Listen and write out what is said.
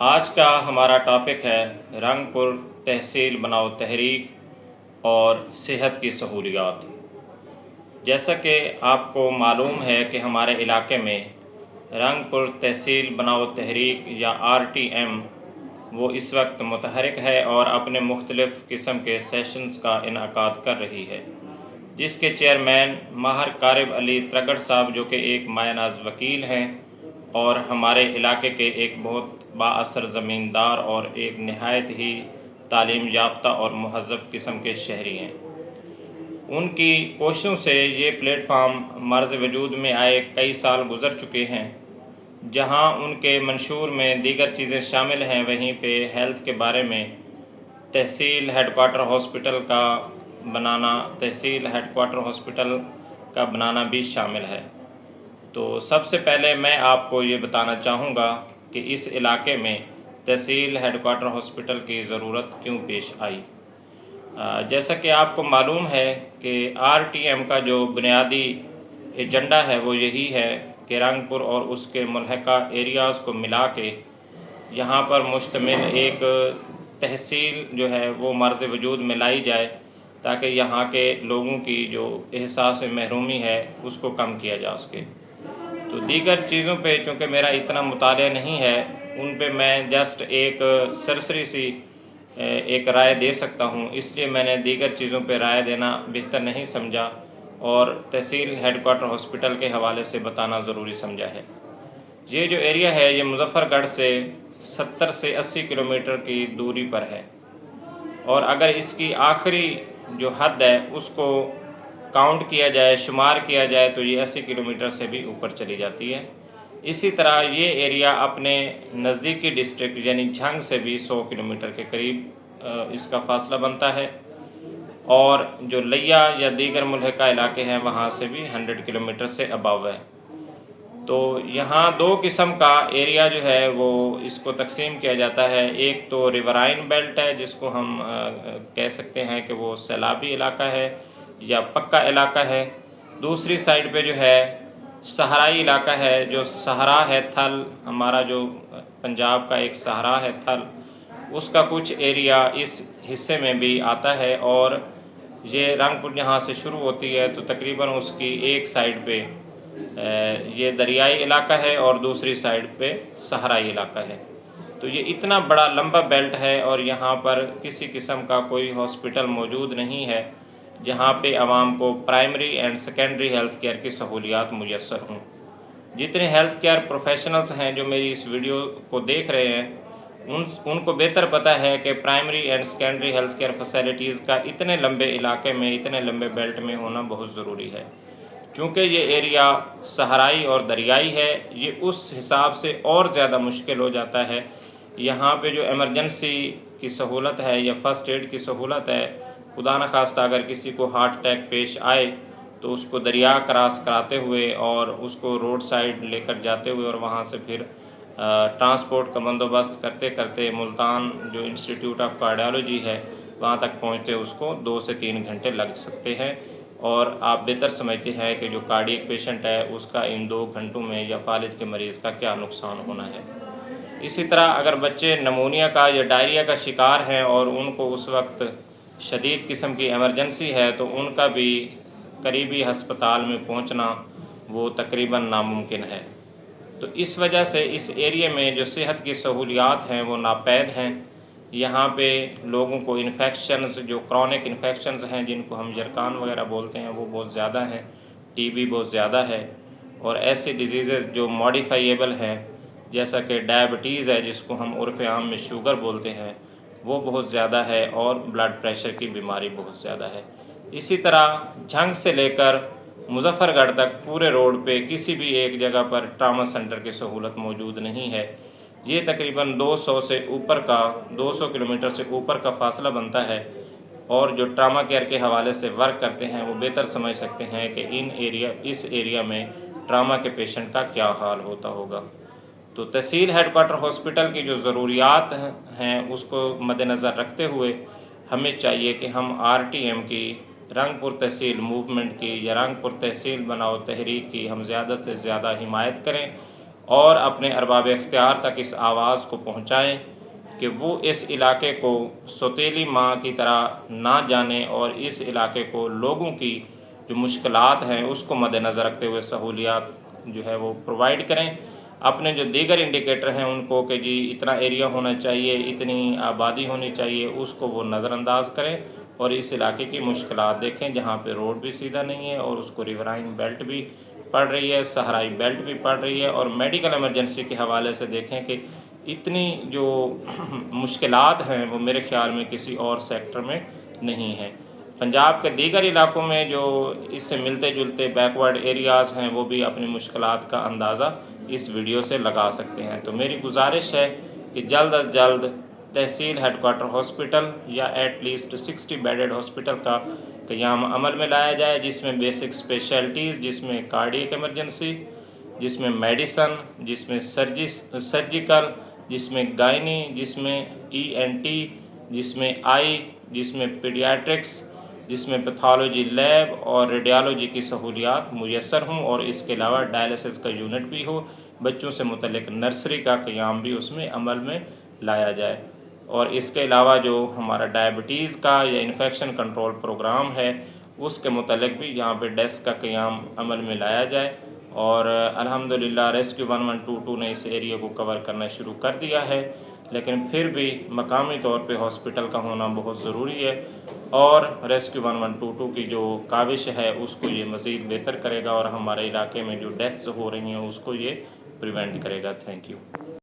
آج کا ہمارا ٹاپک ہے رنگپور تحصیل بناؤ تحریک اور صحت کی سہولیات۔ جیسا کہ آپ کو معلوم ہے کہ ہمارے علاقے میں رنگپور تحصیل بناؤ تحریک یا RTM وہ اس وقت متحرک ہے اور اپنے مختلف قسم کے سیشنز کا انعقاد کر رہی ہے، جس کے چیئرمین ماہر کارب علی ترگڑ صاحب جو کہ ایک مایہ ناز وکیل ہیں اور ہمارے علاقے کے ایک بہت بااثر زمیندار اور ایک نہایت ہی تعلیم یافتہ اور مہذب قسم کے شہری ہیں۔ ان کی کوششوں سے یہ پلیٹ فارم مرز وجود میں آئے کئی سال گزر چکے ہیں۔ جہاں ان کے منشور میں دیگر چیزیں شامل ہیں، وہیں پہ ہیلتھ کے بارے میں تحصیل ہیڈ کوارٹر ہاسپٹل کا بنانا بھی شامل ہے۔ تو سب سے پہلے میں آپ کو یہ بتانا چاہوں گا کہ اس علاقے میں تحصیل ہیڈ کوارٹر ہاسپٹل کی ضرورت کیوں پیش آئی۔ جیسا کہ آپ کو معلوم ہے کہ RTM کا جو بنیادی ایجنڈا ہے وہ یہی ہے کہ رنگپور اور اس کے ملحقہ ایریاز کو ملا کے یہاں پر مشتمل ایک تحصیل جو ہے وہ مرز وجود میں لائی جائے، تاکہ یہاں کے لوگوں کی جو احساس محرومی ہے اس کو کم کیا جا سکے۔ تو دیگر چیزوں پہ چونکہ میرا اتنا مطالعہ نہیں ہے، ان پہ میں جسٹ ایک سرسری سی ایک رائے دے سکتا ہوں، اس لیے میں نے دیگر چیزوں پہ رائے دینا بہتر نہیں سمجھا اور تحصیل ہیڈ کوارٹر ہاسپٹل کے حوالے سے بتانا ضروری سمجھا ہے۔ یہ جو ایریا ہے یہ مظفر گڑھ سے 70 سے 80 کلومیٹر کی دوری پر ہے، اور اگر اس کی آخری جو حد ہے اس کو کاؤنٹ کیا جائے، شمار کیا جائے، تو یہ 80 کلومیٹر سے بھی اوپر چلی جاتی ہے۔ اسی طرح یہ ایریا اپنے نزدیکی ڈسٹرکٹ یعنی جھنگ سے بھی 100 کلومیٹر کے قریب اس کا فاصلہ بنتا ہے، اور جو لیا یا دیگر ملحقہ علاقے ہیں وہاں سے بھی 100 کلومیٹر سے اباو ہے۔ تو یہاں دو قسم کا ایریا جو ہے وہ اس کو تقسیم کیا جاتا ہے۔ ایک تو ریورائن بیلٹ ہے، جس کو ہم کہہ سکتے ہیں کہ وہ سیلابی علاقہ ہے یا پکا علاقہ ہے۔ دوسری سائڈ پہ جو ہے صحرائی علاقہ ہے، جو صحرا ہے، تھل، ہمارا جو پنجاب کا ایک صحرا ہے تھل، اس کا کچھ ایریا اس حصے میں بھی آتا ہے، اور یہ رنگپور یہاں سے شروع ہوتی ہے تو تقریباً اس کی ایک سائڈ پہ یہ دریائی علاقہ ہے اور دوسری سائڈ پہ صحرائی علاقہ ہے۔ تو یہ اتنا بڑا لمبا بیلٹ ہے، اور یہاں پر کسی قسم کا کوئی ہاسپٹل موجود نہیں ہے جہاں پہ عوام کو primary and secondary health care کی سہولیات میسر ہوں۔ جتنے ہیلتھ کیئر پروفیشنلز ہیں جو میری اس ویڈیو کو دیکھ رہے ہیں، ان کو بہتر پتہ ہے کہ primary and secondary health care facilities کا اتنے لمبے علاقے میں، اتنے لمبے بیلٹ میں ہونا بہت ضروری ہے۔ چونکہ یہ ایریا صحرائی اور دریائی ہے، یہ اس حساب سے اور زیادہ مشکل ہو جاتا ہے۔ یہاں پہ جو ایمرجنسی کی سہولت ہے یا فرسٹ ایڈ کی سہولت ہے، خدا نخواستہ اگر کسی کو ہارٹ اٹیک پیش آئے تو اس کو دریا کراس کراتے ہوئے اور اس کو روڈ سائڈ لے کر جاتے ہوئے اور وہاں سے پھر ٹرانسپورٹ کا بندوبست کرتے کرتے ملتان جو انسٹیٹیوٹ آف کارڈیالوجی ہے وہاں تک پہنچتے اس کو 2 سے 3 گھنٹے لگ سکتے ہیں، اور آپ بہتر سمجھتے ہیں کہ جو کارڈیک پیشنٹ ہے اس کا ان 2 گھنٹوں میں یا فالج کے مریض کا کیا نقصان ہونا ہے۔ اسی طرح اگر بچے نمونیا کا یا ڈائریا کا شکار ہیں اور ان کو اس وقت شدید قسم کی ایمرجنسی ہے تو ان کا بھی قریبی ہسپتال میں پہنچنا وہ تقریباً ناممکن ہے۔ تو اس وجہ سے اس ایریے میں جو صحت کی سہولیات ہیں وہ ناپید ہیں۔ یہاں پہ لوگوں کو انفیکشنز، جو کرونک انفیکشنز ہیں جن کو ہم جرکان وغیرہ بولتے ہیں، وہ بہت زیادہ ہیں، TB بہت زیادہ ہے، اور ایسی ڈیزیزز جو ماڈیفائیبل ہیں جیسا کہ ڈائبٹیز ہے جس کو ہم عرف عام میں شوگر بولتے ہیں، وہ بہت زیادہ ہے، اور بلڈ پریشر کی بیماری بہت زیادہ ہے۔ اسی طرح جھنگ سے لے کر مظفر گڑھ تک پورے روڈ پہ کسی بھی ایک جگہ پر ٹراما سنٹر کی سہولت موجود نہیں ہے۔ یہ تقریباً 200 کلومیٹر سے اوپر کا فاصلہ بنتا ہے، اور جو ٹراما کیئر کے حوالے سے ورک کرتے ہیں وہ بہتر سمجھ سکتے ہیں کہ اس ایریا میں ٹراما کے پیشنٹ کا کیا حال ہوتا ہوگا۔ تو تحصیل ہیڈ کوارٹر ہاسپٹل کی جو ضروریات ہیں اس کو مد نظر رکھتے ہوئے ہمیں چاہیے کہ ہم RTM کی، رنگپور تحصیل موومنٹ کی یا رنگپور تحصیل بناؤ تحریک کی ہم زیادہ سے زیادہ حمایت کریں، اور اپنے ارباب اختیار تک اس آواز کو پہنچائیں کہ وہ اس علاقے کو سوتیلی ماں کی طرح نہ جانیں اور اس علاقے کو لوگوں کی جو مشکلات ہیں اس کو مد نظر رکھتے ہوئے سہولیات جو ہے وہ پرووائڈ کریں. اپنے جو دیگر انڈیکیٹر ہیں ان کو کہ جی اتنا ایریا ہونا چاہیے، اتنی آبادی ہونی چاہیے، اس کو وہ نظر انداز کریں اور اس علاقے کی مشکلات دیکھیں جہاں پہ روڈ بھی سیدھا نہیں ہے اور اس کو ریورائن بیلٹ بھی پڑ رہی ہے، صحرائی بیلٹ بھی پڑ رہی ہے، اور میڈیکل ایمرجنسی کے حوالے سے دیکھیں کہ اتنی جو مشکلات ہیں وہ میرے خیال میں کسی اور سیکٹر میں نہیں ہیں. پنجاب کے دیگر علاقوں میں جو اس سے ملتے جلتے بیکورڈ ایریاز ہیں وہ بھی اپنی مشکلات کا اندازہ اس ویڈیو سے لگا سکتے ہیں. تو میری گزارش ہے کہ جلد از جلد تحصیل ہیڈ کوارٹر ہاسپٹل یا ایٹ لیسٹ 60 بیڈڈ ہاسپٹل کا قیام عمل میں لایا جائے، جس میں بیسک اسپیشلٹیز، جس میں کارڈیک ایمرجنسی، جس میں میڈیسن، جس میں سرجیکل، جس میں گائنی، جس میں ENT، جس میں آئی، جس میں پیڈیاٹرکس، جس میں پیتھالوجی لیب اور ریڈیالوجی کی سہولیات میسر ہوں، اور اس کے علاوہ ڈائلسس کا یونٹ بھی ہو. بچوں سے متعلق نرسری کا قیام بھی اس میں عمل میں لایا جائے. اور اس کے علاوہ جو ہمارا ڈائبٹیز کا یا انفیکشن کنٹرول پروگرام ہے اس کے متعلق بھی یہاں پہ ڈیسک کا قیام عمل میں لایا جائے. اور الحمدللہ ریسکیو 1122 نے اس ایریے کو کور کرنا شروع کر دیا ہے، لیکن پھر بھی مقامی طور پہ ہاسپٹل کا ہونا بہت ضروری ہے، اور ریسکیو 1122 کی جو کاوش ہے اس کو یہ مزید بہتر کرے گا اور ہمارے علاقے میں جو ڈیتھس ہو رہی ہیں اس کو یہ پریونٹ کرے گا. Thank you.